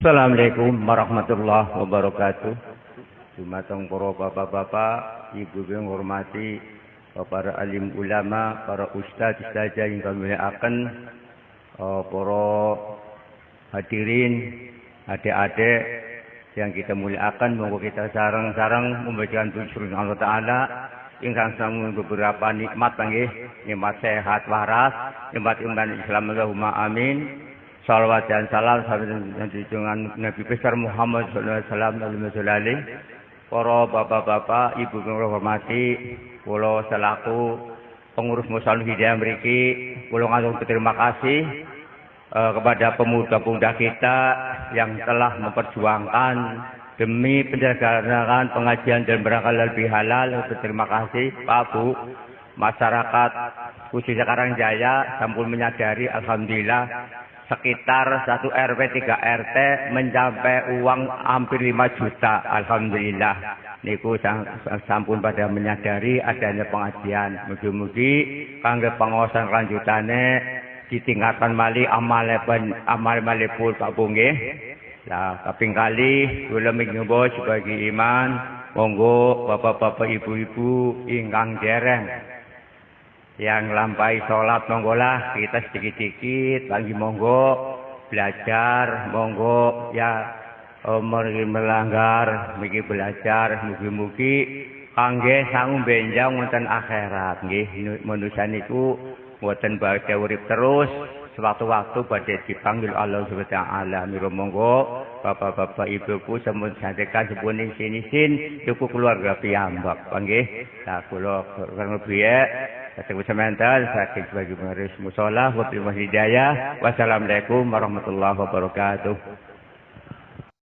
Assalamualaikum warahmatullahi wabarakatuh. Dumateng para bapak-bapak, ibu yang hormati, para alim ulama, para ustaz ustazah yang kami muliakan, para hadirin, adik-adik yang kita muliakan, monggo kita sareng-sareng membacakan puji Allah Taala ingkang sampun beberapa nikmat nggih, nikmat sehat waras, nikmat iman Islam, Allahumma amin. Salawat dan salam dengan Nabi besar Muhammad sallallahu alaihi wasallam. Para bapak-bapak, ibu yang hormati, kula selaku pengurus Muslimin Hidayah mriki, kula ngaturi terima kasih kepada pemuda-pemuda kita yang telah memperjuangkan demi penyelenggaraan pengajian dan berangkat lebih halal. Terima kasih Pak Bu. Masyarakat khususnya Karangjaya sampun menyadari, alhamdulillah, sekitar 1 RW 3 RT mencapai uang hampir 5 juta. Alhamdulillah. Niku sampun pada menyadari adanya pengajian. Mugi-mugi kangge pengawasan lanjutane ditingkatkan malih amal malipun Pak Bu nggih. Lah kaping kali kula minggu sebagai iman, monggo bapak-bapak ibu-ibu ingkang dereng yang lampai sholat, monggolah kita sedikit-sedikit lagi monggo belajar, monggo ya melanggar, miki belajar, mugi-mugi kangge sangu benjang wonten akhirat nggih. Manusia niku mboten badhe urip terus, sewaktu-waktu badhe dipanggil Allah Subhanahu wa taala. Mira monggo bapak-bapak ibuku sampun sadekan sepun isin-isin cukup keluarga piyambak nggih. Lah kula kurang lebih Saya semental, saya sebagai pengurus musola, wabillahi hidayah. Wassalamualaikum warahmatullahi wabarakatuh.